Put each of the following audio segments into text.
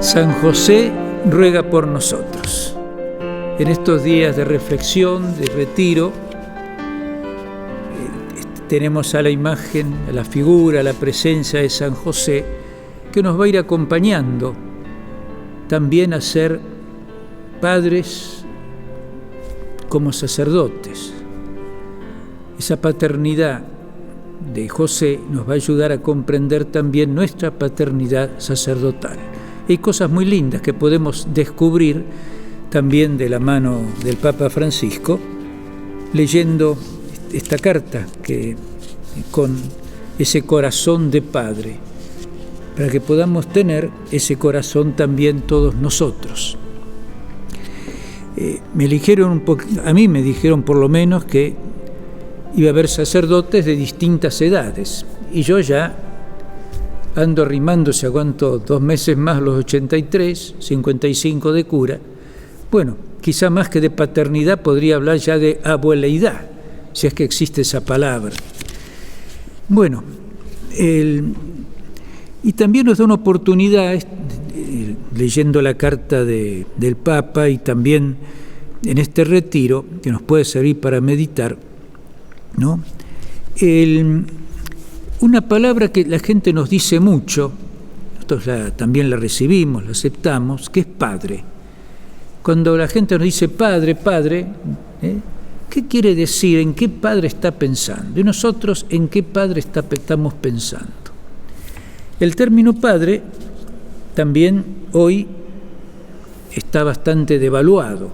San José ruega por nosotros. En estos días de reflexión, de retiro, tenemos a la imagen, a la figura, a la presencia de San José, que nos va a ir acompañando también a ser padres como sacerdotes. Esa paternidad de José nos va a ayudar a comprender también nuestra paternidad sacerdotal. Hay cosas muy lindas que podemos descubrir también de la mano del Papa Francisco, leyendo esta carta que con ese corazón de padre, para que podamos tener ese corazón también todos nosotros. A mí me dijeron por lo menos que iba a haber sacerdotes de distintas edades, y yo ya ando arrimándose, aguanto 2 meses más los 83, 55 de cura. Bueno, quizá más que de paternidad podría hablar ya de abueleidad, si es que existe esa palabra. Bueno, y también nos da una oportunidad, leyendo la carta del Papa y también en este retiro, que nos puede servir para meditar, ¿no? Una palabra que la gente nos dice mucho, nosotros también la recibimos, la aceptamos, que es padre. Cuando la gente nos dice padre, ¿qué quiere decir? ¿En qué padre está pensando? Y nosotros, ¿en qué padre estamos pensando? El término padre también hoy está bastante devaluado.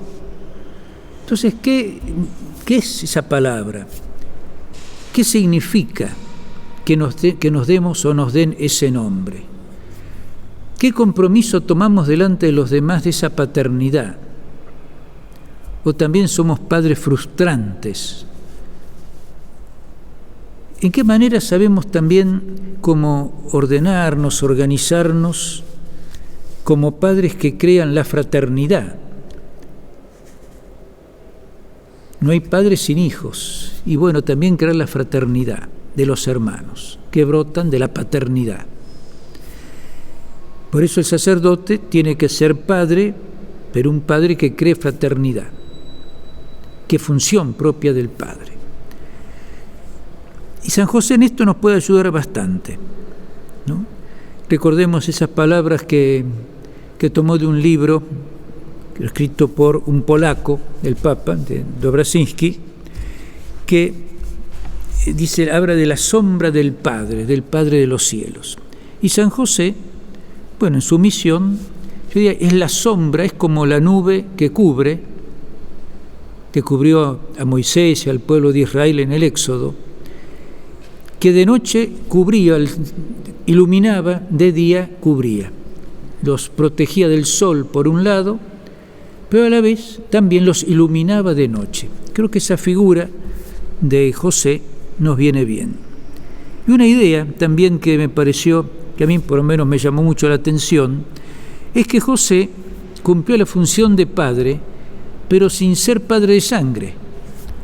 Entonces, ¿qué es esa palabra? ¿Qué significa que nos demos o nos den ese nombre? ¿Qué compromiso tomamos delante de los demás de esa paternidad? ¿O también somos padres frustrantes? ¿En qué manera sabemos también cómo ordenarnos, organizarnos como padres que crean la fraternidad? No hay padres sin hijos. Y bueno, también crear la fraternidad de los hermanos, que brotan de la paternidad. Por eso el sacerdote tiene que ser padre, pero un padre que cree fraternidad. Qué función propia del padre. Y San José en esto nos puede ayudar bastante, ¿no? Recordemos esas palabras que tomó de un libro escrito por un polaco, el Papa, de Dobraczynski, que habla de la sombra del Padre de los cielos. Y San José, bueno, en su misión, yo diría, es la sombra, es como la nube que cubrió a Moisés y al pueblo de Israel en el Éxodo, que de noche cubría, iluminaba, de día cubría. Los protegía del sol por un lado, pero a la vez también los iluminaba de noche. Creo que esa figura de José nos viene bien. Y una idea también que me pareció, que a mí por lo menos me llamó mucho la atención, es que José cumplió la función de padre, pero sin ser padre de sangre.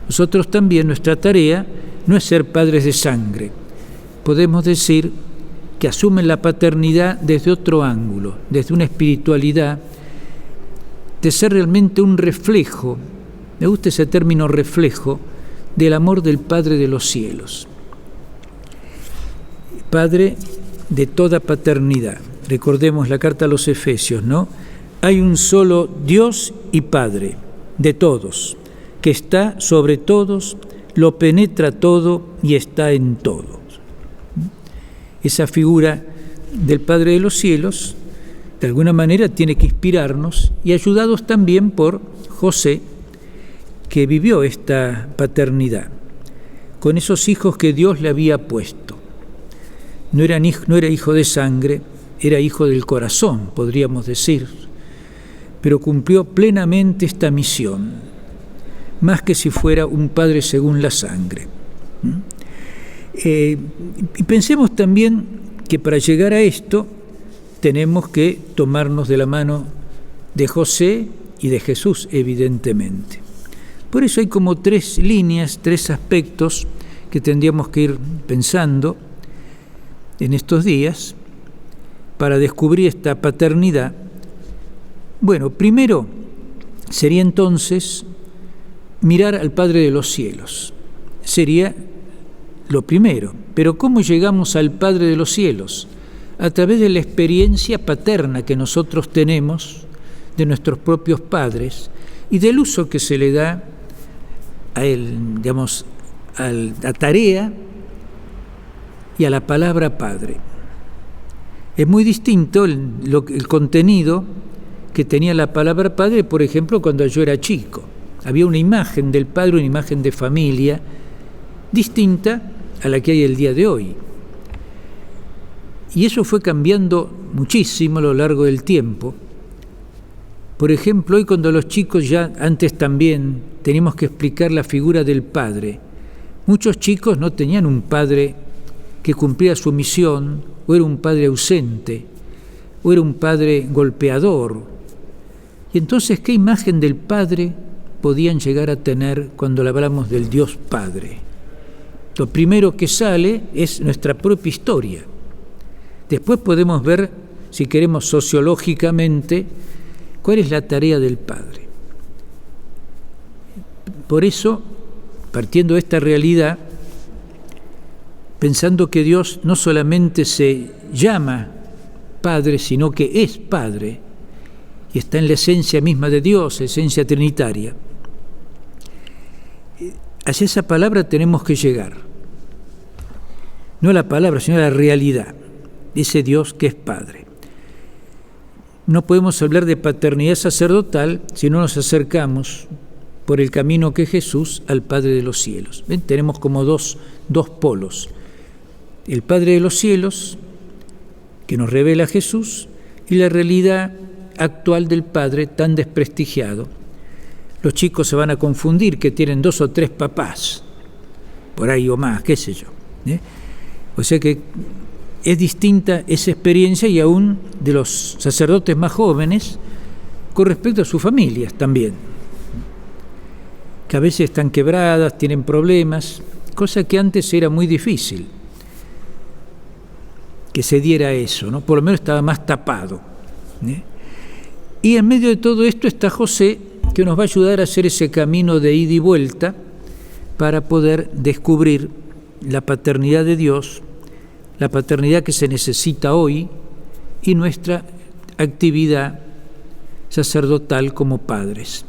Nosotros también, nuestra tarea no es ser padres de sangre. Podemos decir que asumen la paternidad desde otro ángulo, desde una espiritualidad, de ser realmente un reflejo, me gusta ese término reflejo, del amor del Padre de los cielos. Padre de toda paternidad. Recordemos la carta a los Efesios, ¿no? Hay un solo Dios y Padre de todos, que está sobre todos, lo penetra todo y está en todos. Esa figura del Padre de los cielos, de alguna manera, tiene que inspirarnos, y ayudados también por José, que vivió esta paternidad, con esos hijos que Dios le había puesto. No era hijo de sangre, era hijo del corazón, podríamos decir, pero cumplió plenamente esta misión, más que si fuera un padre según la sangre. Y pensemos también que para llegar a esto tenemos que tomarnos de la mano de José y de Jesús, evidentemente. Por eso hay como 3 líneas, 3 aspectos que tendríamos que ir pensando en estos días para descubrir esta paternidad Bueno, primero sería entonces mirar al Padre de los cielos. Sería lo primero. Pero ¿cómo llegamos al Padre de los cielos? A través de la experiencia paterna que nosotros tenemos de nuestros propios padres y del uso que se le da a él, digamos, a la tarea y a la palabra Padre. Es muy distinto el contenido que tenía la palabra Padre, por ejemplo, cuando yo era chico. Había una imagen del Padre, una imagen de familia, distinta a la que hay el día de hoy. Y eso fue cambiando muchísimo a lo largo del tiempo. Por ejemplo, hoy cuando los chicos ya, antes también, teníamos que explicar la figura del padre, muchos chicos no tenían un padre que cumplía su misión, o era un padre ausente, o era un padre golpeador. Y entonces, ¿qué imagen del padre podían llegar a tener cuando le hablamos del Dios Padre? Lo primero que sale es nuestra propia historia. Después podemos ver, si queremos sociológicamente, cuál es la tarea del Padre. Por eso, partiendo de esta realidad, pensando que Dios no solamente se llama Padre, sino que es Padre, y está en la esencia misma de Dios, esencia trinitaria, hacia esa palabra tenemos que llegar. No a la palabra, sino a la realidad de ese Dios que es Padre. No podemos hablar de paternidad sacerdotal si no nos acercamos por el camino que es Jesús al Padre de los cielos. ¿Ven? Tenemos como dos polos. El Padre de los cielos, que nos revela Jesús, y la realidad actual del Padre tan desprestigiado. Los chicos se van a confundir que tienen 2 o 3 papás, por ahí o más, qué sé yo. O sea que es distinta esa experiencia y aún de los sacerdotes más jóvenes con respecto a sus familias también, que a veces están quebradas, tienen problemas, cosa que antes era muy difícil que se diera eso, ¿no? Por lo menos estaba más tapado. Y en medio de todo esto está José, que nos va a ayudar a hacer ese camino de ida y vuelta para poder descubrir la paternidad de Dios, la paternidad que se necesita hoy y nuestra actividad sacerdotal como padres.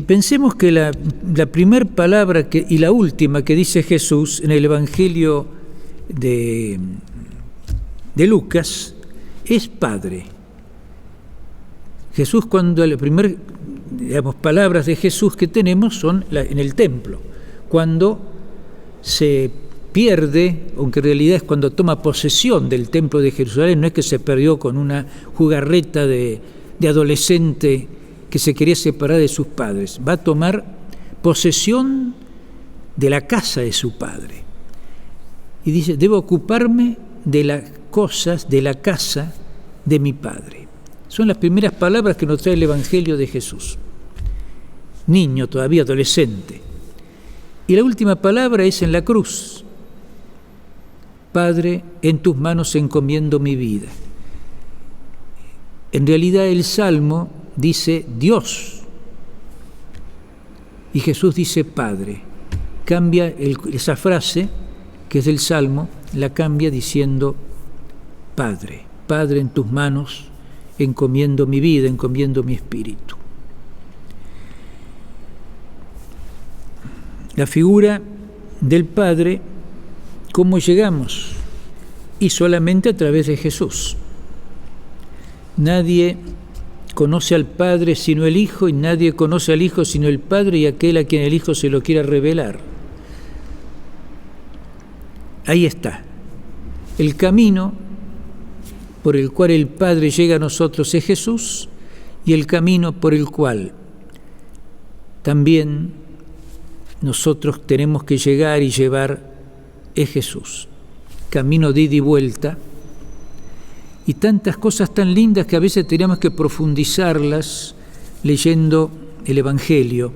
Pensemos que la primera palabra y la última que dice Jesús en el Evangelio de Lucas es Padre. Jesús, cuando la primera palabras de Jesús que tenemos son en el templo, cuando se pierde, aunque en realidad es cuando toma posesión del templo de Jerusalén, no es que se perdió con una jugarreta de adolescente que se quería separar de sus padres, va a tomar posesión de la casa de su padre. Y dice, debo ocuparme de las cosas de la casa de mi padre. Son las primeras palabras que nos trae el Evangelio de Jesús. Niño todavía, adolescente. Y la última palabra es en la cruz. Padre, en tus manos encomiendo mi vida. En realidad el Salmo dice Dios y Jesús dice Padre. Cambia esa frase que es del Salmo, la cambia diciendo Padre. Padre, en tus manos encomiendo mi vida, encomiendo mi espíritu. La figura del Padre, ¿cómo llegamos? Y solamente a través de Jesús. Nadie conoce al Padre sino el Hijo, y nadie conoce al Hijo sino el Padre y aquel a quien el Hijo se lo quiera revelar. Ahí está. El camino por el cual el Padre llega a nosotros es Jesús, y el camino por el cual también nosotros tenemos que llegar y llevar es Jesús. Camino de ida y vuelta, y tantas cosas tan lindas que a veces tenemos que profundizarlas leyendo el Evangelio,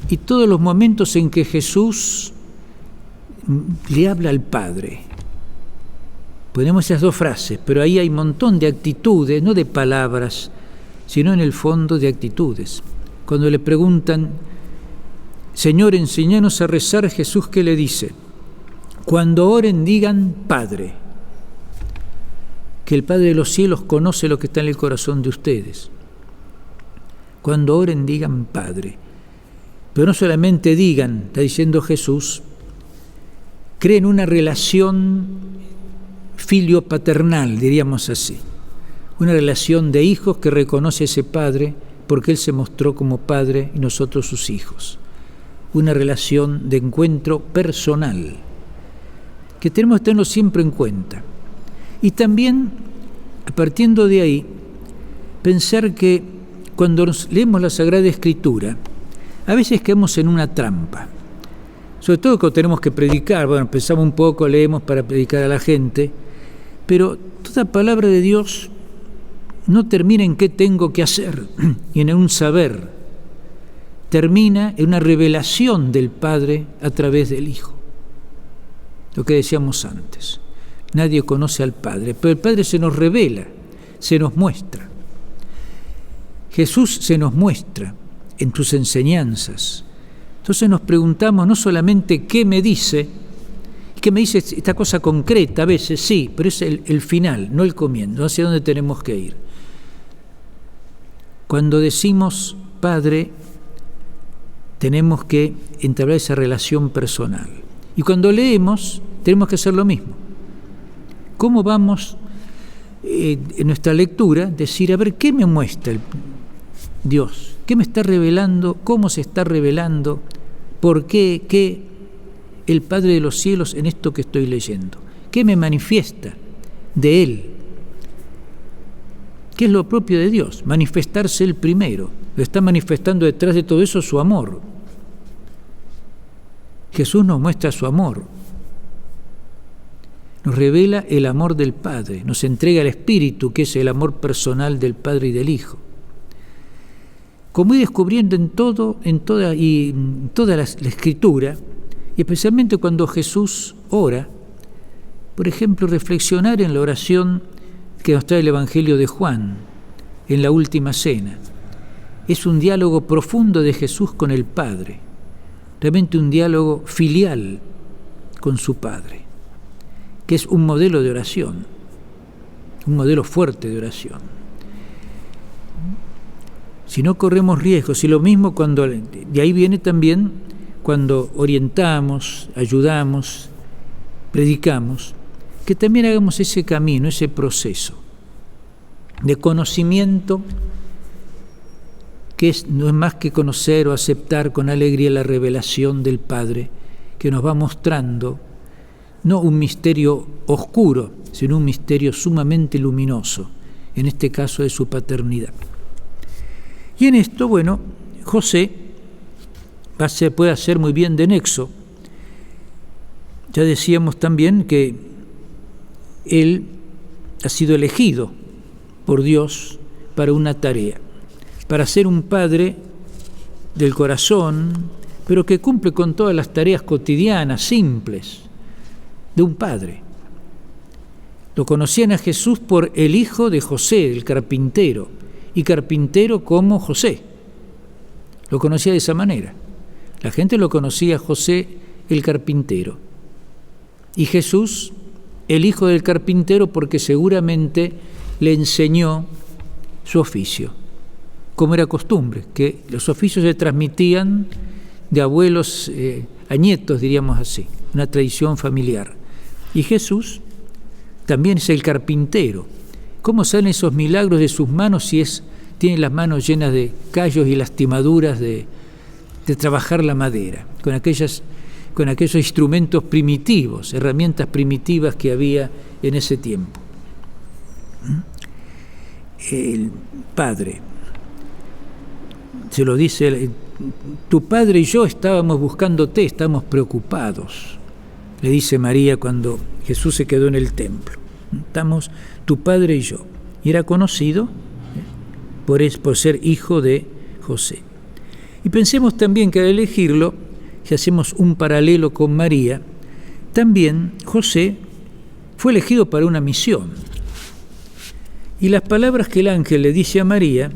y todos los momentos en que Jesús le habla al Padre. Ponemos esas dos frases, pero ahí hay un montón de actitudes, no de palabras, sino en el fondo de actitudes. Cuando le preguntan, Señor, enséñanos a rezar, Jesús, ¿qué le dice? Cuando oren, digan Padre, que el Padre de los cielos conoce lo que está en el corazón de ustedes. Cuando oren, digan Padre. Pero no solamente digan, está diciendo Jesús, creen una relación filio-paternal, diríamos así. Una relación de hijos que reconoce a ese Padre porque Él se mostró como Padre y nosotros sus hijos. Una relación de encuentro personal que tenemos que tenerlo siempre en cuenta. Y también, partiendo de ahí, pensar que cuando leemos la Sagrada Escritura, a veces caemos en una trampa. Sobre todo cuando tenemos que predicar, bueno, pensamos un poco, leemos para predicar a la gente, pero toda palabra de Dios no termina en qué tengo que hacer y en un saber, termina en una revelación del Padre a través del Hijo. Lo que decíamos antes, nadie conoce al Padre, pero el Padre se nos revela, se nos muestra. Jesús se nos muestra en sus enseñanzas. Entonces nos preguntamos no solamente qué me dice esta cosa concreta, a veces sí, pero es el final, no el comienzo, hacia dónde tenemos que ir. Cuando decimos Padre, tenemos que entablar esa relación personal. Y cuando leemos, tenemos que hacer lo mismo. ¿Cómo vamos en nuestra lectura decir, a ver, qué me muestra Dios? ¿Qué me está revelando? ¿Cómo se está revelando? ¿Por qué? ¿Qué el Padre de los cielos en esto que estoy leyendo? ¿Qué me manifiesta de Él? ¿Qué es lo propio de Dios? Manifestarse Él primero. Lo está manifestando detrás de todo eso su amor. Jesús nos muestra su amor. Nos revela el amor del Padre. Nos entrega el Espíritu, que es el amor personal del Padre y del Hijo. Como voy descubriendo en toda la Escritura, y especialmente cuando Jesús ora, por ejemplo, reflexionar en la oración que nos trae el Evangelio de Juan, en la última cena. Es un diálogo profundo de Jesús con el Padre, realmente un diálogo filial con su Padre, que es un modelo de oración, un modelo fuerte de oración. Si no corremos riesgos, y lo mismo cuando, de ahí viene también cuando orientamos, ayudamos, predicamos, que también hagamos ese camino, ese proceso de conocimiento, que no es más que conocer o aceptar con alegría la revelación del Padre, que nos va mostrando no un misterio oscuro, sino un misterio sumamente luminoso, en este caso de su paternidad. Y en esto, bueno, José puede hacer muy bien de nexo. Ya decíamos también que él ha sido elegido por Dios para una tarea, para ser un padre del corazón, pero que cumple con todas las tareas cotidianas, simples, de un padre. Lo conocían a Jesús por el hijo de José, el carpintero, y carpintero como José. Lo conocía de esa manera. La gente lo conocía a José, el carpintero. Y Jesús, el hijo del carpintero, porque seguramente le enseñó su oficio, como era costumbre, que los oficios se transmitían de abuelos a nietos, diríamos así, una tradición familiar. Y Jesús también es el carpintero. ¿Cómo salen esos milagros de sus manos si tiene las manos llenas de callos y lastimaduras de trabajar la madera, con aquellos instrumentos primitivos, herramientas primitivas que había en ese tiempo? El Padre se lo dice, tu Padre y yo estábamos buscándote, estamos preocupados, le dice María cuando Jesús se quedó en el templo. Estamos tu Padre y yo. Y era conocido por ser hijo de José. Y pensemos también que al elegirlo, si hacemos un paralelo con María, también José fue elegido para una misión. Y las palabras que el ángel le dice a María,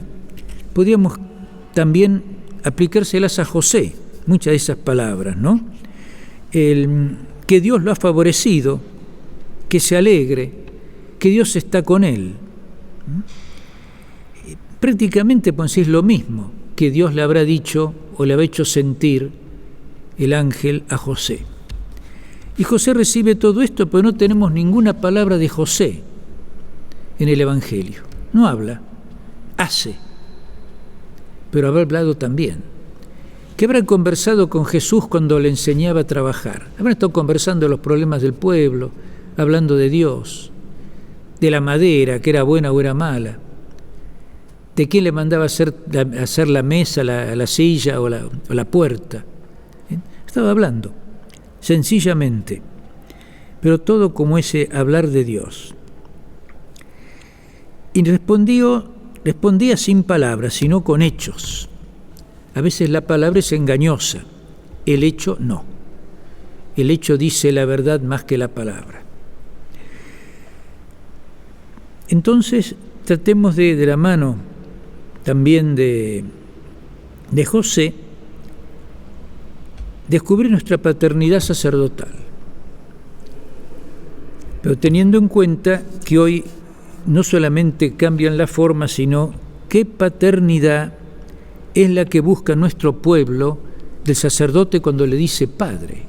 podríamos también aplicárselas a José, muchas de esas palabras, ¿no? Que Dios lo ha favorecido, que se alegre, que Dios está con él. Prácticamente pues es lo mismo que Dios le habrá dicho o le habrá hecho sentir el ángel a José. Y José recibe todo esto, pero no tenemos ninguna palabra de José en el Evangelio. No habla, hace, pero habrá hablado también. Que habrá conversado con Jesús cuando le enseñaba a trabajar. Habrá estado conversando de los problemas del pueblo, hablando de Dios, de la madera, que era buena o era mala, de quién le mandaba hacer la mesa, la silla o la puerta. Estaba hablando, sencillamente, pero todo como ese hablar de Dios. Y respondía sin palabras, sino con hechos. A veces la palabra es engañosa, el hecho no. El hecho dice la verdad más que la palabra. Entonces, tratemos de la mano también de José, descubrir nuestra paternidad sacerdotal. Pero teniendo en cuenta que hoy no solamente cambian la forma, sino qué paternidad es la que busca nuestro pueblo del sacerdote cuando le dice padre,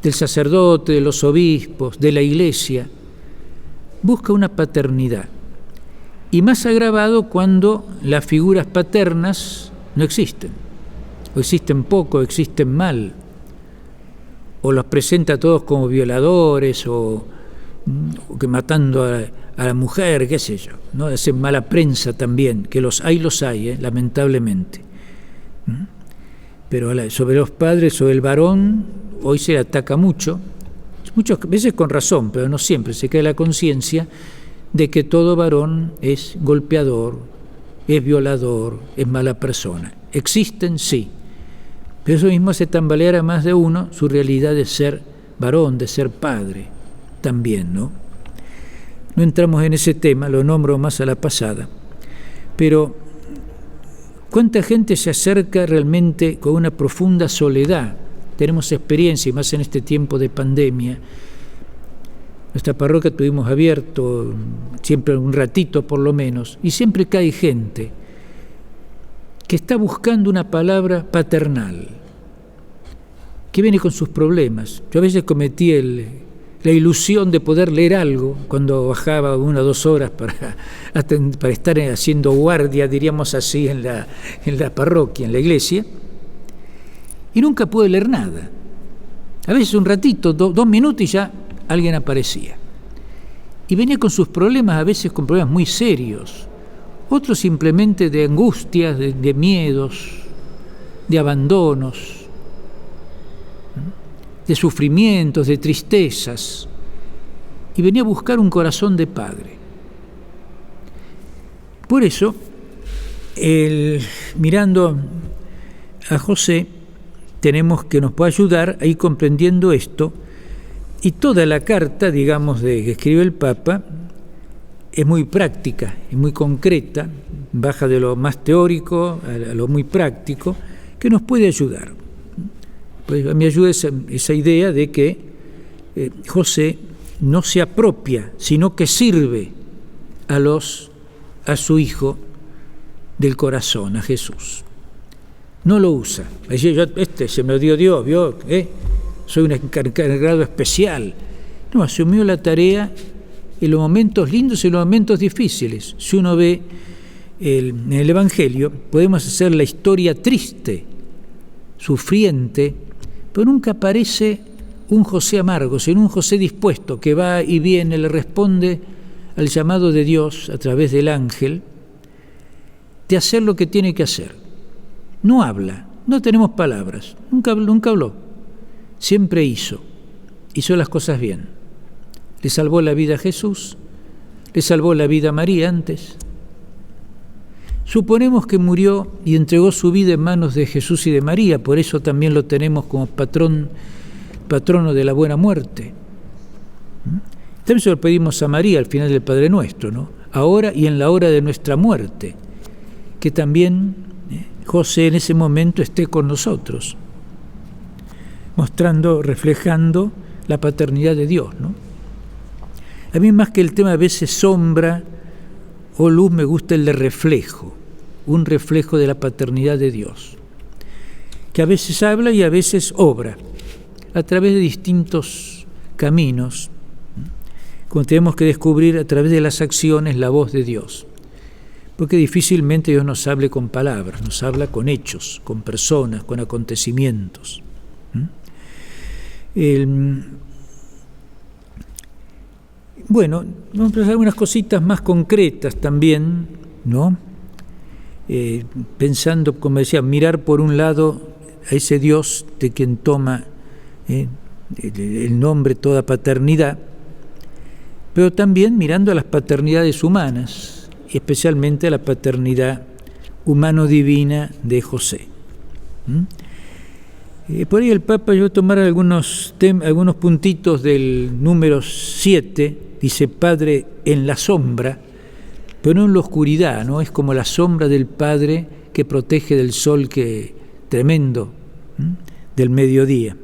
del sacerdote, de los obispos, de la iglesia. Busca una paternidad. Y más agravado cuando las figuras paternas no existen, o existen poco, o existen mal, o los presenta a todos como violadores, o que matando a la mujer, qué sé yo, ¿no? Hacen mala prensa también, que los hay, lamentablemente. Pero sobre los padres, sobre el varón, hoy se le ataca muchas veces con razón, pero no siempre, se cae la conciencia de que todo varón es golpeador, es violador, es mala persona. Existen, sí, pero eso mismo hace tambalear a más de uno su realidad de ser varón, de ser padre también, ¿no? No entramos en ese tema, lo nombro más a la pasada, pero ¿cuánta gente se acerca realmente con una profunda soledad? Tenemos experiencia, y más en este tiempo de pandemia. Nuestra parroquia tuvimos abierto siempre un ratito por lo menos, y siempre cae gente que está buscando una palabra paternal, que viene con sus problemas. Yo a veces cometí la ilusión de poder leer algo cuando bajaba 1 o 2 horas para estar haciendo guardia, diríamos así, en la parroquia, en la iglesia, y nunca pude leer nada. A veces un ratito, 2 minutos y ya alguien aparecía. Y venía con sus problemas, a veces con problemas muy serios, otros simplemente de angustias, de miedos, de abandonos, de sufrimientos, de tristezas, y venía a buscar un corazón de padre. Por eso, mirando a José, tenemos que nos puede ayudar a ir comprendiendo esto, y toda la carta, digamos, que escribe el Papa, es muy práctica, es muy concreta, baja de lo más teórico a lo muy práctico, que nos puede ayudar. Pues a mí me ayuda esa idea de que José no se apropia, sino que sirve a su hijo del corazón, a Jesús. No lo usa. Se me lo dio Dios, ¿vio? Soy un encargado especial. No, asumió la tarea en los momentos lindos y en los momentos difíciles. Si uno ve en el Evangelio, podemos hacer la historia triste, sufriente, pero nunca aparece un José amargo, sino un José dispuesto, que va y viene, le responde al llamado de Dios a través del ángel, de hacer lo que tiene que hacer. No habla, no tenemos palabras, nunca habló, siempre hizo las cosas bien. Le salvó la vida a Jesús, le salvó la vida a María antes. Suponemos que murió y entregó su vida en manos de Jesús y de María, por eso también lo tenemos como patrono de la buena muerte. También se lo pedimos a María al final del Padre Nuestro, ¿no? Ahora y en la hora de nuestra muerte, que también José en ese momento esté con nosotros, mostrando, reflejando la paternidad de Dios, ¿no? A mí, más que el tema a veces sombra o luz, me gusta el de reflejo, un reflejo de la paternidad de Dios, que a veces habla y a veces obra, a través de distintos caminos, como tenemos que descubrir a través de las acciones la voz de Dios, porque difícilmente Dios nos hable con palabras, nos habla con hechos, con personas, con acontecimientos. Bueno, vamos a hacer algunas cositas más concretas también, ¿no? Pensando, como decía, mirar por un lado a ese Dios de quien toma el nombre toda paternidad, pero también mirando a las paternidades humanas, y especialmente a la paternidad humano-divina de José. Por ahí el Papa, yo voy a tomar algunos puntitos del número 7, dice Padre en la sombra, pero no en la oscuridad, ¿no? Es como la sombra del Padre que protege del sol tremendo del mediodía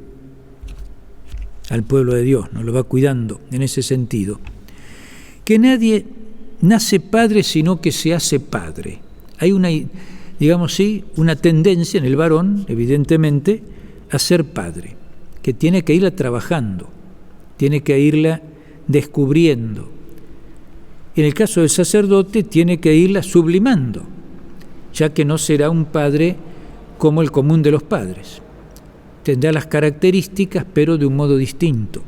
al pueblo de Dios, nos lo va cuidando en ese sentido. Que nadie nace padre sino que se hace padre. Hay una, digamos sí, una tendencia en el varón, evidentemente, a ser padre, que tiene que irla trabajando, tiene que irla descubriendo. En el caso del sacerdote, tiene que irla sublimando, ya que no será un padre como el común de los padres. Tendrá las características, pero de un modo distinto.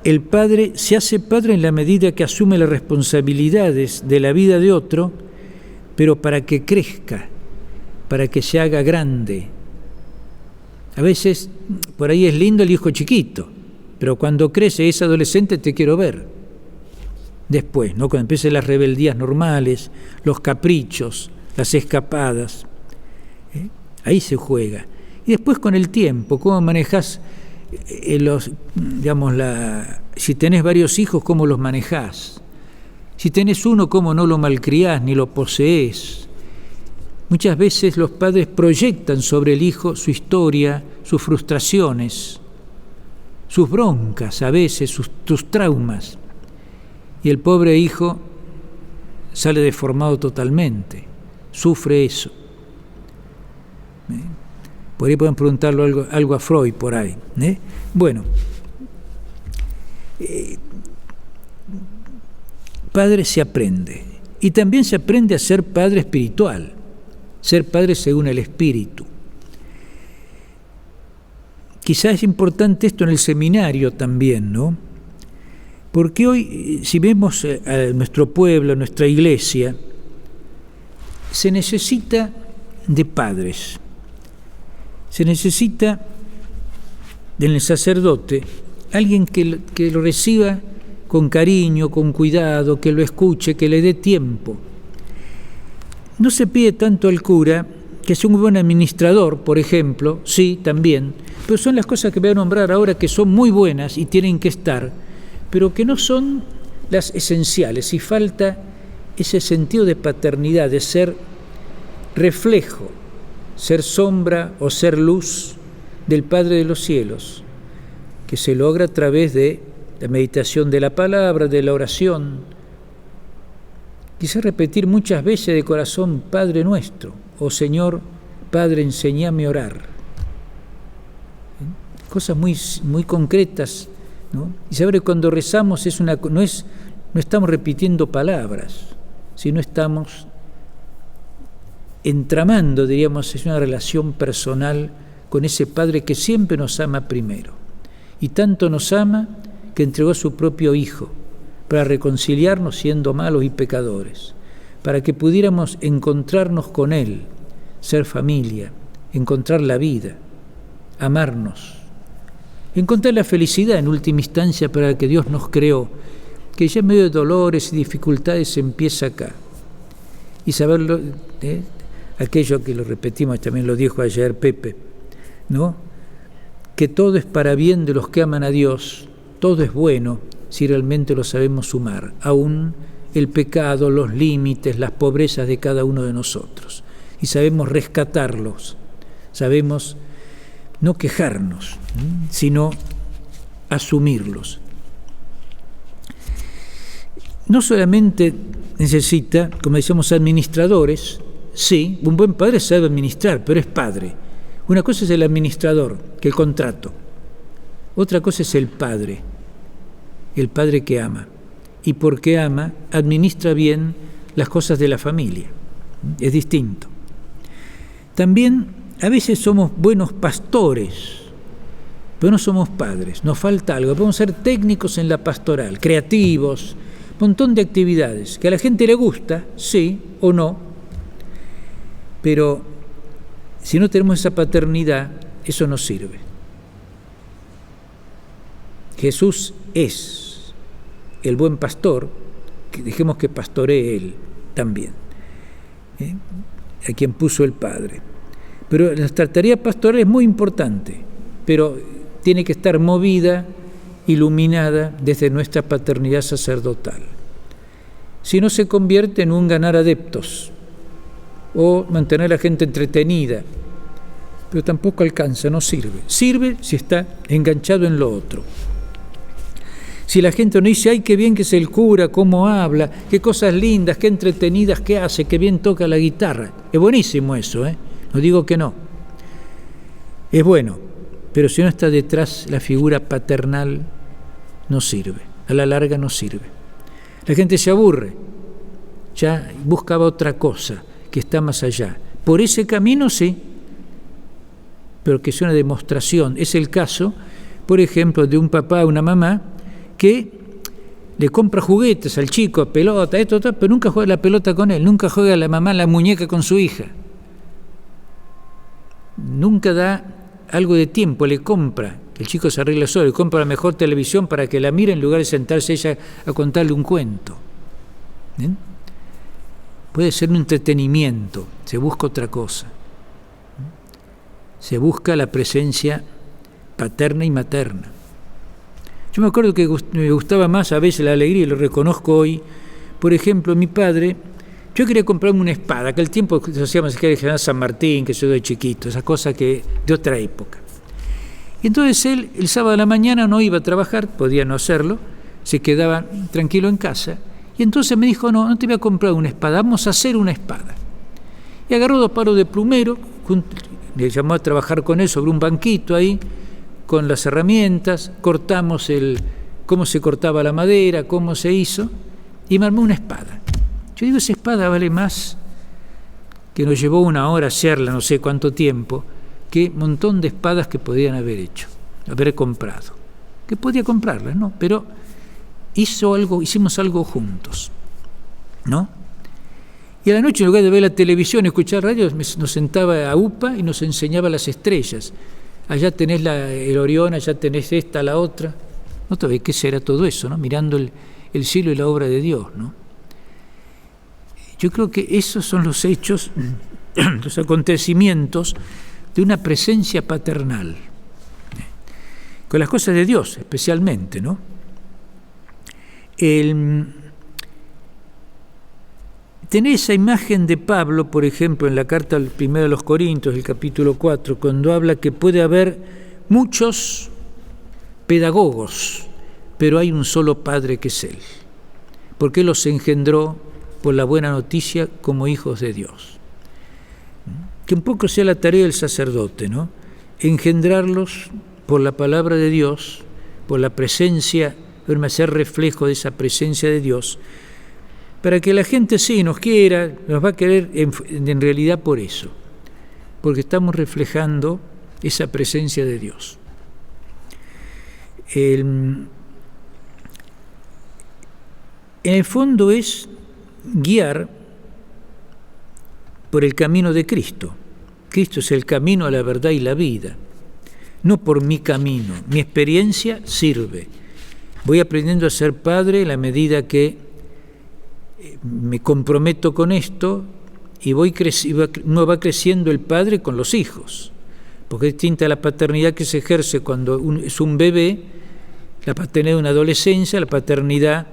El padre se hace padre en la medida que asume las responsabilidades de la vida de otro, pero para que crezca, para que se haga grande. A veces, por ahí es lindo el hijo chiquito, pero cuando crece, es adolescente, te quiero ver. Después, ¿no? Cuando empiecen las rebeldías normales, los caprichos, las escapadas, ahí se juega. Y después con el tiempo, cómo manejás si tenés varios hijos, cómo los manejás. Si tenés uno, cómo no lo malcriás ni lo poseés. Muchas veces los padres proyectan sobre el hijo su historia, sus frustraciones, sus broncas, a veces sus traumas. Y el pobre hijo sale deformado totalmente, sufre eso. Por ahí pueden preguntarlo algo a Freud por ahí. Bueno, padre se aprende. Y también se aprende a ser padre espiritual, ser padre según el Espíritu. Quizás es importante esto en el seminario también, ¿no? Porque hoy, si vemos a nuestro pueblo, a nuestra iglesia, se necesita de padres. Se necesita en el sacerdote alguien que lo reciba con cariño, con cuidado, que lo escuche, que le dé tiempo. No se pide tanto al cura que sea un buen administrador, por ejemplo, sí, también, pero son las cosas que voy a nombrar ahora que son muy buenas y tienen que estar, pero que no son las esenciales, y falta ese sentido de paternidad, de ser reflejo, ser sombra o ser luz del Padre de los cielos, que se logra a través de la meditación de la palabra, de la oración. Quise repetir muchas veces de corazón, Padre nuestro, oh Señor, Padre, enséñame a orar. Cosas muy concretas, ¿no? Y saber que cuando rezamos no estamos repitiendo palabras, sino estamos entramando, diríamos, es una relación personal con ese Padre que siempre nos ama primero. Y tanto nos ama que entregó a su propio Hijo para reconciliarnos siendo malos y pecadores, para que pudiéramos encontrarnos con Él, ser familia, encontrar la vida, amarnos, encontrar la felicidad en última instancia para que Dios nos creó, que ya en medio de dolores y dificultades se empieza acá. Y saberlo, aquello que lo repetimos, también lo dijo ayer Pepe, ¿no? Que todo es para bien de los que aman a Dios todo es bueno si realmente lo sabemos sumar, aún el pecado, los límites, las pobrezas de cada uno de nosotros. Y sabemos rescatarlos, sabemos no quejarnos, sino asumirlos. No solamente necesita, como decíamos, administradores. Sí, un buen padre sabe administrar, pero es padre. Una cosa es el administrador, que el contrato. Otra cosa es el padre que ama. Y porque ama, administra bien las cosas de la familia. Es distinto. También a veces somos buenos pastores, pero no somos padres. Nos falta algo. Podemos ser técnicos en la pastoral, creativos, montón de actividades que a la gente le gusta, sí o no, pero si no tenemos esa paternidad, eso no sirve. Jesús es el buen pastor, que dejemos que pastoree Él también, a quien puso el Padre. Pero nuestra tarea pastoral es muy importante, pero tiene que estar movida, iluminada desde nuestra paternidad sacerdotal. Si no, se convierte en un ganar adeptos o mantener a la gente entretenida, pero tampoco alcanza, no sirve. Sirve si está enganchado en lo otro. Si la gente no dice, ay, qué bien que es el cura, cómo habla, qué cosas lindas, qué entretenidas que hace, qué bien toca la guitarra. Es buenísimo eso, no digo que no. Es bueno, pero si no está detrás la figura paternal, no sirve. A la larga no sirve. La gente se aburre, ya buscaba otra cosa que está más allá. Por ese camino sí, pero que es una demostración. Es el caso, por ejemplo, de un papá o una mamá que le compra juguetes al chico, pelota, esto, pero nunca juega la pelota con él, nunca juega la mamá la muñeca con su hija. Nunca da algo de tiempo, le compra. El chico se arregla solo, le compra la mejor televisión para que la mire en lugar de sentarse ella a contarle un cuento. ¿Bien? Puede ser un entretenimiento, se busca otra cosa. Se busca la presencia paterna y materna. Yo me acuerdo que me gustaba más a veces la alegría, y lo reconozco hoy. Por ejemplo, mi padre, yo quería comprarme una espada, que al tiempo se hacía más que el San Martín, que yo de chiquito, esa cosa que de otra época. Y entonces él, el sábado de la mañana, no iba a trabajar, podía no hacerlo, se quedaba tranquilo en casa, y entonces me dijo, no te voy a comprar una espada, vamos a hacer una espada. Y agarró 2 palos de plumero, me llamó a trabajar con él sobre un banquito ahí, con las herramientas, cortamos cómo se cortaba la madera, cómo se hizo, y me armó una espada. Yo digo, esa espada vale más, que nos llevó 1 hora hacerla, no sé cuánto tiempo, que un montón de espadas que podían haber comprado. Que podía comprarlas, ¿no? Pero hicimos algo juntos, ¿no? Y a la noche, en lugar de ver la televisión y escuchar radio, nos sentaba a UPA y nos enseñaba las estrellas. Allá tenés el Orión, allá tenés esta, la otra. ¿No te ves qué será todo eso, no? Mirando el cielo y la obra de Dios, ¿no? Yo creo que esos son los hechos, los acontecimientos de una presencia paternal, con las cosas de Dios especialmente, ¿no? Tener esa imagen de Pablo, por ejemplo, en la carta al 1 de los Corintios, el capítulo 4, cuando habla que puede haber muchos pedagogos, pero hay un solo Padre que es Él, porque Él los engendró por la buena noticia como hijos de Dios. Que un poco sea la tarea del sacerdote, ¿no? Engendrarlos por la palabra de Dios, por la presencia, ser reflejo de esa presencia de Dios, para que la gente sí nos quiera, nos va a querer en realidad por eso, porque estamos reflejando esa presencia de Dios. En el fondo es guiar por el camino de Cristo. Cristo es el camino a la verdad y la vida, no por mi camino. Mi experiencia sirve. Voy aprendiendo a ser padre en la medida que me comprometo con esto y uno va creciendo el padre con los hijos, porque es distinta la paternidad que se ejerce cuando es un bebé La paternidad de una adolescencia, la paternidad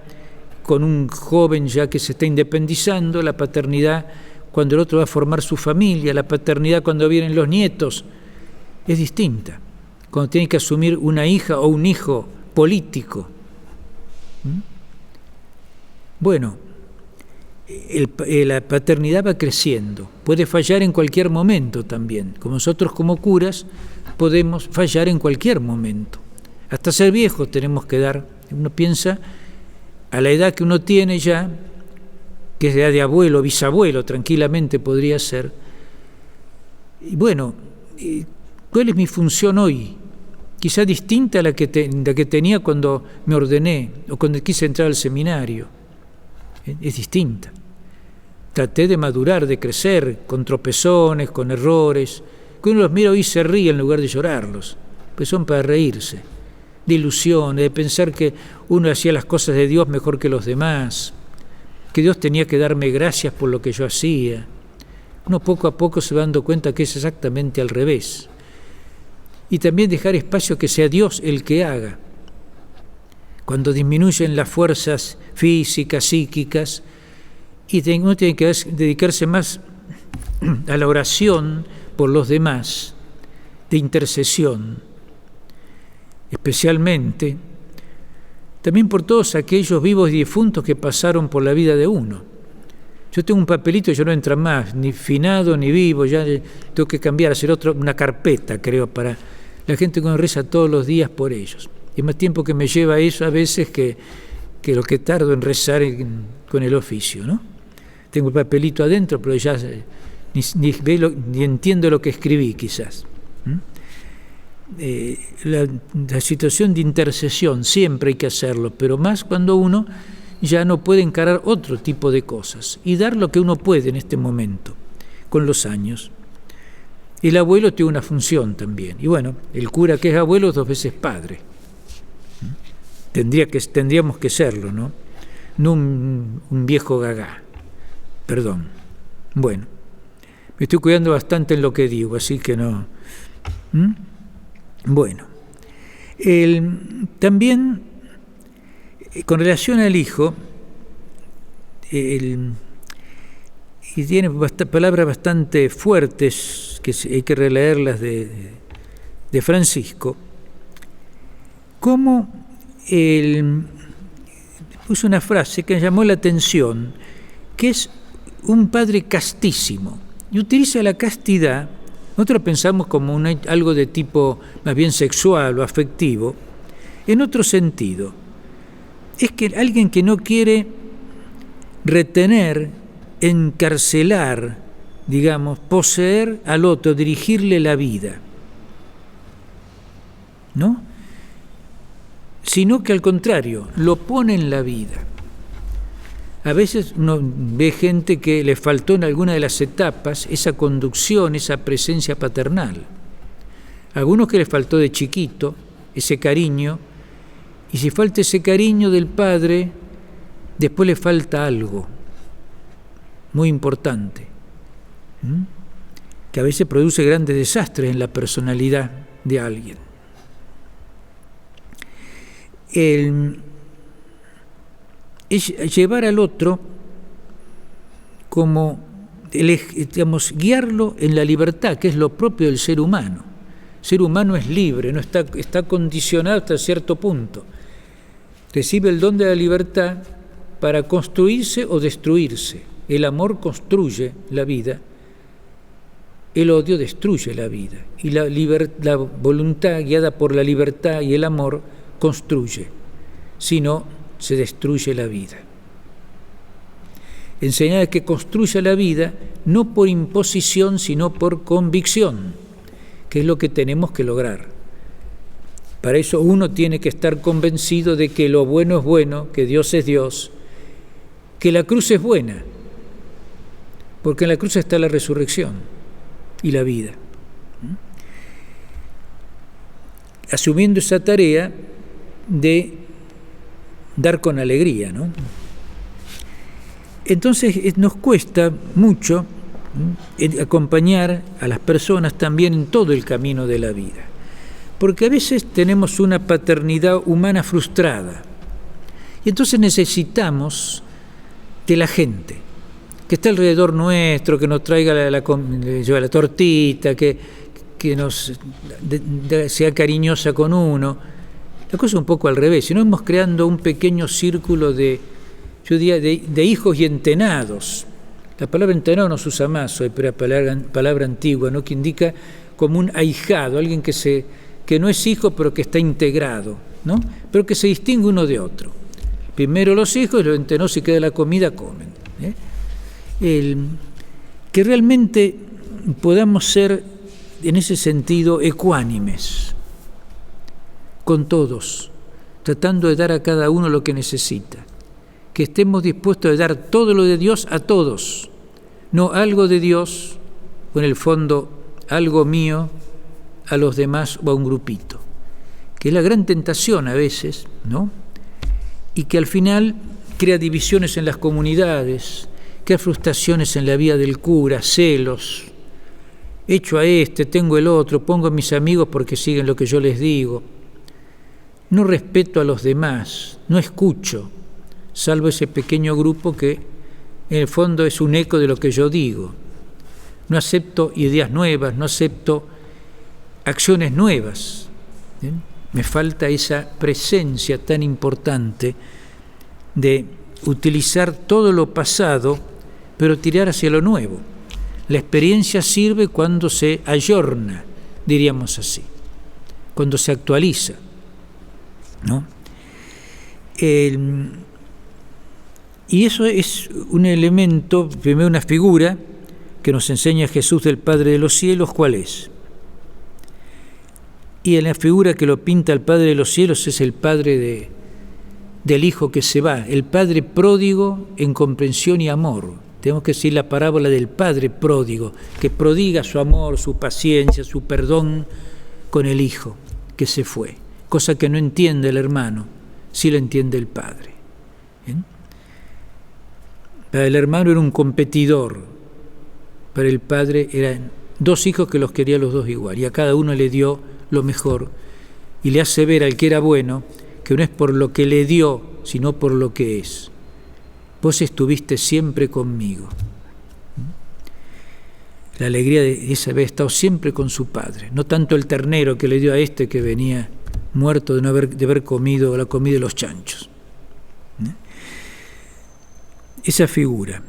con un joven ya que se está independizando, la paternidad cuando el otro va a formar su familia, la paternidad cuando vienen los nietos, es distinta. Cuando tiene que asumir una hija o un hijo político. Bueno, la paternidad va creciendo, puede fallar en cualquier momento también. Como nosotros como curas podemos fallar en cualquier momento. Hasta ser viejos tenemos que dar, uno piensa, a la edad que uno tiene ya, que es edad de abuelo, bisabuelo, tranquilamente podría ser. Y bueno, ¿cuál es mi función hoy? Quizá distinta a la que tenía cuando me ordené o cuando quise entrar al seminario. Es distinta. Traté de madurar, de crecer, con tropezones, con errores, que uno los mira hoy y se ríe en lugar de llorarlos, pues son para reírse, de ilusiones, de pensar que uno hacía las cosas de Dios mejor que los demás, que Dios tenía que darme gracias por lo que yo hacía. Uno poco a poco se va dando cuenta que es exactamente al revés. Y también dejar espacio que sea Dios el que haga. Cuando disminuyen las fuerzas físicas, psíquicas, y uno tiene que dedicarse más a la oración por los demás, de intercesión, especialmente, también por todos aquellos vivos y difuntos que pasaron por la vida de uno. Yo tengo un papelito, ya no entra más, ni finado ni vivo, ya tengo que cambiar, hacer una carpeta, creo, para la gente que uno reza todos los días por ellos. Y más tiempo que me lleva eso a veces que lo que tardo en rezar con el oficio, ¿no? Tengo el papelito adentro, pero ya ni entiendo lo que escribí, quizás. La situación de intercesión siempre hay que hacerlo, pero más cuando uno ya no puede encarar otro tipo de cosas y dar lo que uno puede en este momento, con los años. El abuelo tiene una función también, y bueno, el cura que es abuelo es 2 veces padre. Tendríamos que serlo, ¿no? No un viejo gagá. Perdón. Bueno, me estoy cuidando bastante en lo que digo, así que no. Bueno, también con relación al hijo, y tiene palabras bastante fuertes, que hay que releerlas de Francisco, como puso una frase que me llamó la atención, que es un padre castísimo, y utiliza la castidad. Nosotros pensamos como algo de tipo más bien sexual o afectivo, en otro sentido. Es que alguien que no quiere retener, encarcelar, digamos, poseer al otro, dirigirle la vida, ¿no? Sino que al contrario, lo pone en la vida. A veces uno ve gente que le faltó en alguna de las etapas esa conducción, esa presencia paternal. Algunos que les faltó de chiquito, ese cariño, y si falta ese cariño del padre, después le falta algo muy importante, que a veces produce grandes desastres en la personalidad de alguien. Es llevar al otro como, digamos, guiarlo en la libertad, que es lo propio del ser humano. El ser humano es libre, no está condicionado hasta cierto punto. Recibe el don de la libertad para construirse o destruirse. El amor construye la vida, el odio destruye la vida. Y la voluntad guiada por la libertad y el amor construye. Si no, se destruye la vida. Enseñar a que construya la vida no por imposición, sino por convicción, que es lo que tenemos que lograr. Para eso uno tiene que estar convencido de que lo bueno es bueno, que Dios es Dios, que la cruz es buena, porque en la cruz está la resurrección y la vida. Asumiendo esa tarea de dar con alegría, ¿no? Entonces nos cuesta mucho acompañar a las personas también en todo el camino de la vida. porque a veces tenemos una paternidad humana frustrada y entonces necesitamos de la gente que está alrededor nuestro, que nos traiga la tortita, que sea cariñosa con uno. La cosa es un poco al revés, si no vamos creando un pequeño círculo de hijos y entenados. La palabra entenado no se usa más hoy, pero es palabra antigua, ¿no? Que indica como un ahijado, alguien que no es hijo pero que está integrado, ¿no? Pero que se distingue uno de otro. Primero los hijos y los entenados, si queda la comida, comen. Que realmente podamos ser en ese sentido ecuánimes con todos, tratando de dar a cada uno lo que necesita, que estemos dispuestos a dar todo lo de Dios a todos, no algo de Dios o en el fondo algo mío a los demás o a un grupito, que es la gran tentación a veces, ¿no? Y que al final crea divisiones en las comunidades, crea frustraciones en la vida del cura, celos, echo a este, tengo el otro, pongo a mis amigos porque siguen lo que yo les digo, no respeto a los demás, no escucho, salvo ese pequeño grupo que en el fondo es un eco de lo que yo digo, no acepto ideas nuevas, no acepto acciones nuevas, ¿bien? Me falta esa presencia tan importante de utilizar todo lo pasado, pero tirar hacia lo nuevo. La experiencia sirve cuando se ayorna, diríamos así, cuando se actualiza, ¿no? Y eso es un elemento, primero una figura que nos enseña Jesús del Padre de los cielos, ¿cuál es? Y en la figura que lo pinta el Padre de los cielos es el Padre del Hijo que se va, el Padre pródigo en comprensión y amor. Tenemos que decir la parábola del Padre pródigo, que prodiga su amor, su paciencia, su perdón con el Hijo que se fue, cosa que no entiende el hermano, sí lo entiende el Padre. ¿Bien? Para el hermano era un competidor, para el Padre eran dos hijos que los quería los dos igual, y a cada uno le dio lo mejor, y le hace ver al que era bueno que no es por lo que le dio, sino por lo que es. Vos estuviste siempre conmigo. La alegría de esa haber estado siempre con su padre, no tanto el ternero que le dio a este que venía muerto de haber comido la comida de los chanchos. Esa figura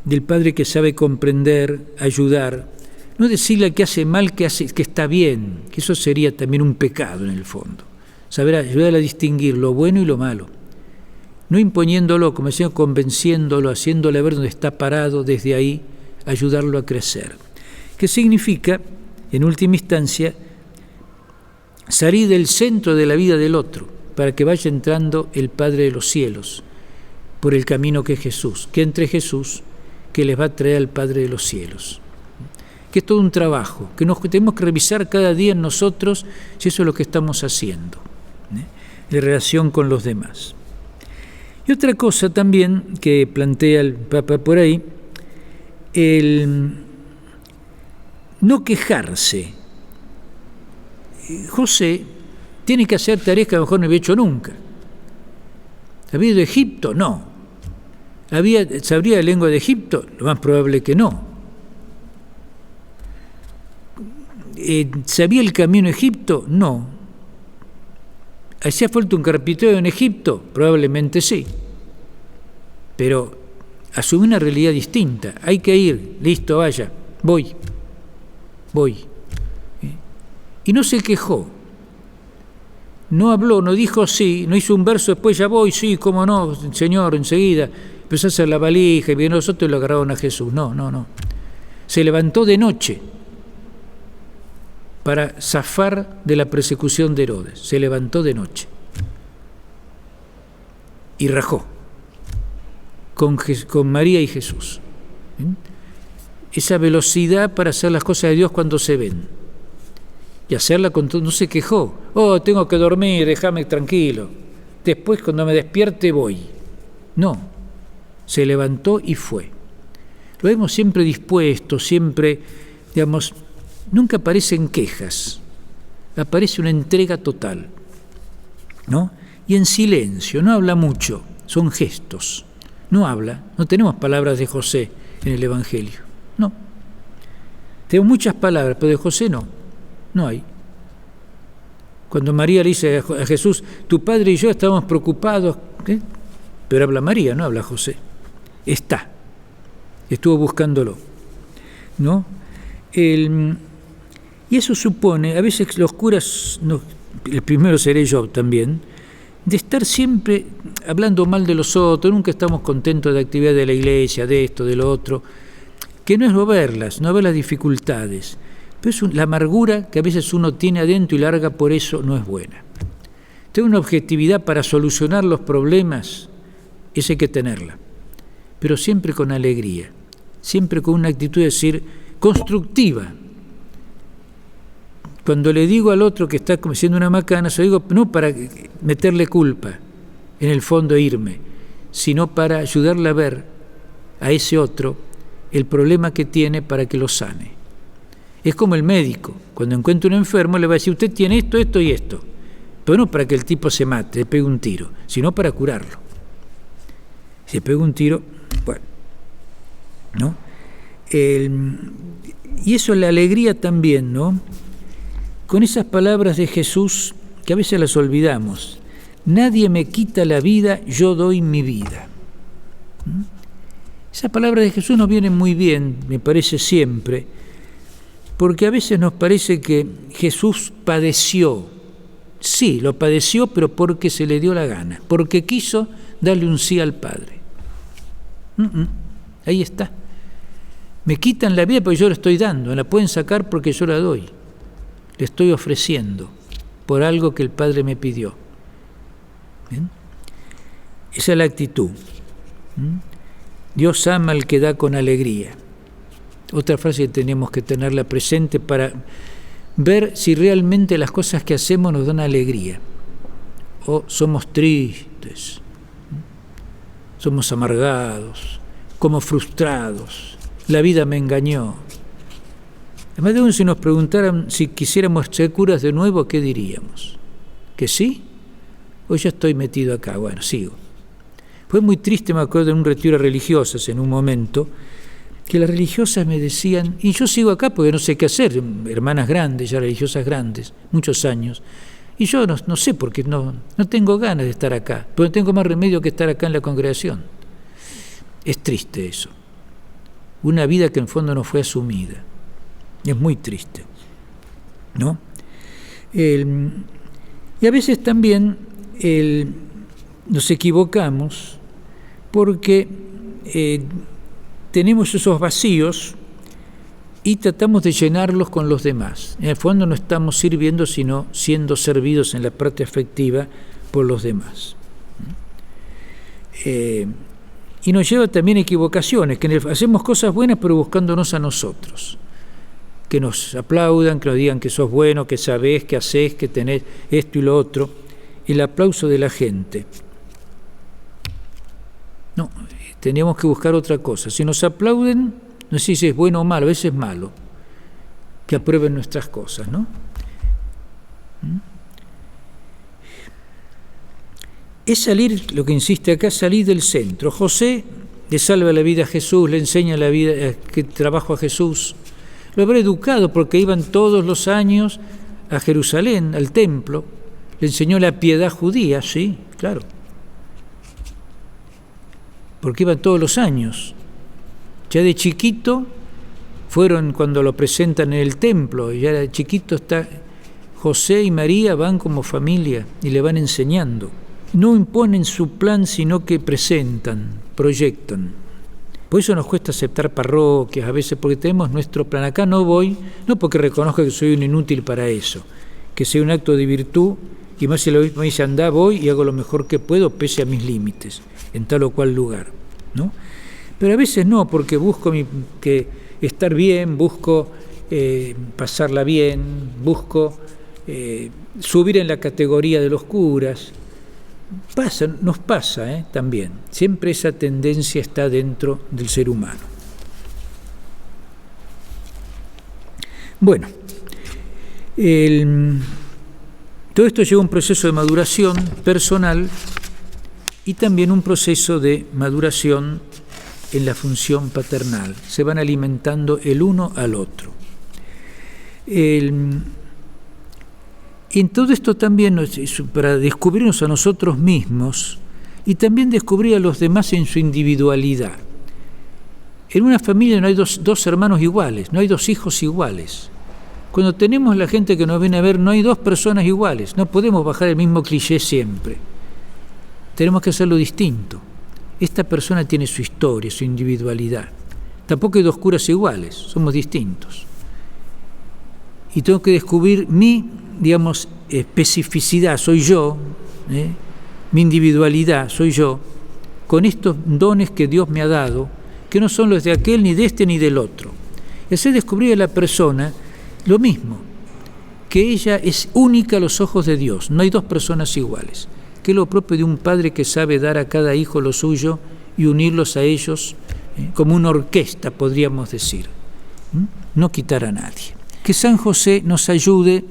del padre que sabe comprender, ayudar, no decirle al que hace mal que está bien, que eso sería también un pecado en el fondo. Saber ayudar a distinguir lo bueno y lo malo. No imponiéndolo, como decía, convenciéndolo, haciéndole ver dónde está parado, desde ahí ayudarlo a crecer. ¿Qué significa, en última instancia, salir del centro de la vida del otro, para que vaya entrando el Padre de los cielos, por el camino que es Jesús, que entre Jesús, que les va a traer al Padre de los cielos? Que es todo un trabajo, que nos tenemos que revisar cada día en nosotros si eso es lo que estamos haciendo, en relación con los demás. Y otra cosa también que plantea el Papa por ahí, el no quejarse. José tiene que hacer tareas que a lo mejor no había hecho nunca. ¿Había ido a Egipto? No. ¿Sabría la lengua de Egipto? Lo más probable que no. ¿Sabía el camino a Egipto? No. ¿Hacía falta un carpintero en Egipto? Probablemente sí. Pero asume una realidad distinta. Hay que ir, listo, vaya, voy. Y no se quejó. No habló, no dijo sí, no hizo un verso, después ya voy, sí, cómo no, Señor, enseguida. Empezó a hacer la valija y vino nosotros y lo agarraron a Jesús. No. Se levantó de noche para zafar de la persecución de Herodes. Se levantó de noche y rajó con María y Jesús. ¿Bien? Esa velocidad para hacer las cosas de Dios cuando se ven y hacerla con todo. No se quejó, tengo que dormir, déjame tranquilo, después cuando me despierte voy. No, se levantó y fue. Lo vemos siempre dispuesto, siempre, digamos, nunca aparecen quejas, aparece una entrega total, ¿no? Y en silencio, no habla mucho, son gestos, no habla, no tenemos palabras de José en el Evangelio, no. Tenemos muchas palabras, pero de José no hay. Cuando María le dice a Jesús, tu padre y yo estábamos preocupados, ¿qué? Pero habla María, no habla José. Estuvo buscándolo, ¿no? Y eso supone, a veces los curas, el primero seré yo también, de estar siempre hablando mal de los otros, nunca estamos contentos de la actividad de la iglesia, de esto, de lo otro, que no es no ver las dificultades, pero es la amargura que a veces uno tiene adentro y larga, por eso no es buena. Tener una objetividad para solucionar los problemas, esa hay que tenerla, pero siempre con alegría, siempre con una actitud de decir constructiva. Cuando le digo al otro que está haciendo una macana, se lo digo no para meterle culpa, en el fondo irme, sino para ayudarle a ver a ese otro el problema que tiene para que lo sane. Es como el médico, cuando encuentra un enfermo le va a decir, usted tiene esto, esto y esto, pero no para que el tipo se mate, le pegue un tiro, sino para curarlo. Si le pega un tiro, bueno, ¿no? Y eso es la alegría también, ¿no? Con esas palabras de Jesús, que a veces las olvidamos, nadie me quita la vida, yo doy mi vida. Esas palabras de Jesús nos vienen muy bien, me parece siempre, porque a veces nos parece que Jesús padeció. Sí, lo padeció, pero porque se le dio la gana, porque quiso darle un sí al Padre. Ahí está. Me quitan la vida porque yo la estoy dando, me la pueden sacar porque yo la doy. Le estoy ofreciendo por algo que el Padre me pidió. ¿Bien? Esa es la actitud. Dios ama al que da con alegría. Otra frase que tenemos que tenerla presente para ver si realmente las cosas que hacemos nos dan alegría o somos tristes, somos amargados, como frustrados. La vida me engañó. Además de uno, si nos preguntaran si quisiéramos ser curas de nuevo, ¿qué diríamos? ¿Que sí? ¿O ya estoy metido acá? Bueno, sigo. Fue muy triste, me acuerdo, en un retiro de religiosas en un momento, que las religiosas me decían, y yo sigo acá porque no sé qué hacer, hermanas grandes, ya religiosas grandes, muchos años, y yo no sé porque no tengo ganas de estar acá, pero no tengo más remedio que estar acá en la congregación. Es triste eso. Una vida que en fondo no fue asumida. Es muy triste, ¿no? Y a veces también nos equivocamos porque tenemos esos vacíos y tratamos de llenarlos con los demás. En el fondo no estamos sirviendo, sino siendo servidos en la parte afectiva por los demás. Y nos lleva también a equivocaciones, que hacemos cosas buenas pero buscándonos a nosotros. Que nos aplaudan, que nos digan que sos bueno, que sabés, que hacés, que tenés esto y lo otro. El aplauso de la gente. No, tenemos que buscar otra cosa. Si nos aplauden, no sé si es bueno o malo, a veces es malo, que aprueben nuestras cosas, ¿no? Es salir, lo que insiste acá, salir del centro. José le salva la vida a Jesús, le enseña la vida, que trabajo a Jesús. Lo habrá educado porque iban todos los años a Jerusalén, al templo. Le enseñó la piedad judía, sí, claro. Porque iban todos los años. Ya de chiquito fueron cuando lo presentan en el templo. Ya de chiquito está José y María, van como familia y le van enseñando. No imponen su plan, sino que presentan, proyectan. Por eso nos cuesta aceptar parroquias a veces, porque tenemos nuestro plan. Acá no voy, no porque reconozca que soy un inútil para eso, que sea un acto de virtud, y más si lo mismo me dice, andá, voy y hago lo mejor que puedo, pese a mis límites, en tal o cual lugar, ¿no? Pero a veces no, porque busco que estar bien, busco pasarla bien, busco subir en la categoría de los curas. Nos pasa también. Siempre esa tendencia está dentro del ser humano. Bueno, Todo esto lleva un proceso de maduración personal y también un proceso de maduración en la función paternal. Se van alimentando el uno al otro. Y en todo esto también para descubrirnos a nosotros mismos y también descubrir a los demás en su individualidad. En una familia no hay dos hermanos iguales, no hay dos hijos iguales. Cuando tenemos la gente que nos viene a ver, no hay dos personas iguales, no podemos bajar el mismo cliché siempre. Tenemos que hacerlo distinto. Esta persona tiene su historia, su individualidad. Tampoco hay dos curas iguales, somos distintos. Y tengo que descubrir mi, especificidad, soy yo, mi individualidad, soy yo, con estos dones que Dios me ha dado, que no son los de aquel, ni de este, ni del otro. Y hacer descubrir a la persona lo mismo, que ella es única a los ojos de Dios, no hay dos personas iguales, que es lo propio de un padre que sabe dar a cada hijo lo suyo y unirlos a ellos como una orquesta, podríamos decir, no quitar a nadie. Que San José nos ayude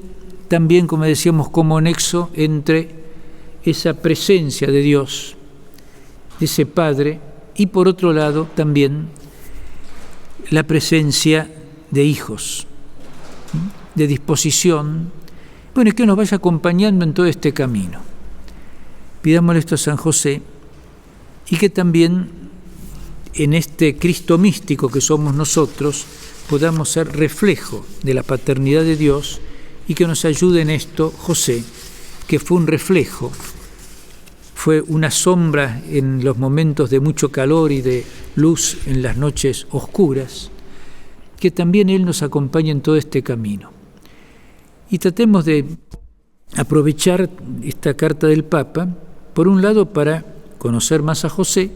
también, como decíamos, como nexo entre esa presencia de Dios, de ese Padre, y por otro lado también la presencia de hijos, de disposición, y que nos vaya acompañando en todo este camino. Pidámosle esto a San José, y que también en este Cristo místico que somos nosotros podamos ser reflejo de la paternidad de Dios, y que nos ayude en esto José, que fue un reflejo, fue una sombra en los momentos de mucho calor y de luz en las noches oscuras, que también Él nos acompañe en todo este camino. Y tratemos de aprovechar esta carta del Papa, por un lado para conocer más a José,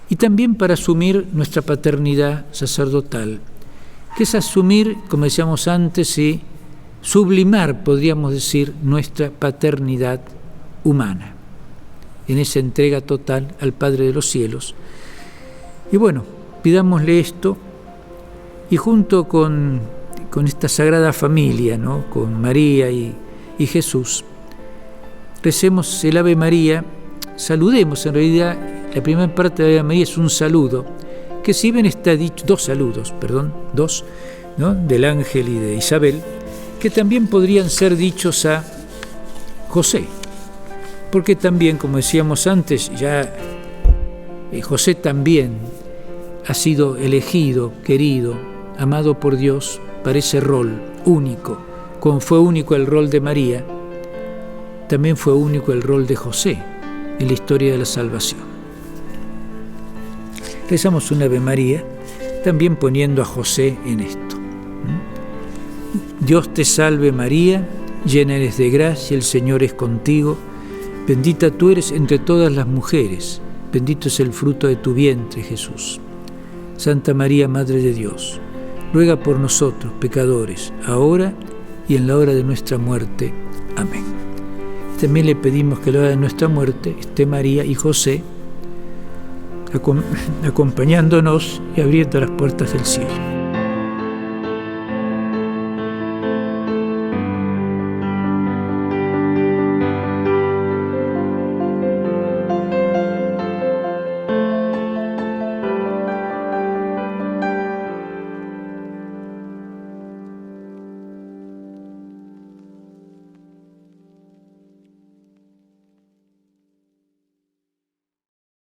y también para asumir nuestra paternidad sacerdotal, que es asumir, como decíamos antes, y sublimar, podríamos decir, nuestra paternidad humana, en esa entrega total al Padre de los cielos. Y bueno, pidámosle esto, y junto con esta Sagrada Familia, ¿no?, con María y Jesús, recemos el Ave María, saludemos. En realidad, la primera parte de Ave María es un saludo, que si bien está dicho, dos saludos, ¿no?, del ángel y de Isabel, que también podrían ser dichos a José, porque también, como decíamos antes, ya José también ha sido elegido, querido, amado por Dios para ese rol único. Como fue único el rol de María, también fue único el rol de José en la historia de la salvación. Rezamos un Ave María, también poniendo a José en esto. Dios te salve María, llena eres de gracia, el Señor es contigo, bendita tú eres entre todas las mujeres, bendito es el fruto de tu vientre, Jesús. Santa María, Madre de Dios, ruega por nosotros, pecadores, ahora y en la hora de nuestra muerte. Amén. También le pedimos que a la hora de nuestra muerte esté María y José acompañándonos y abriendo las puertas del cielo.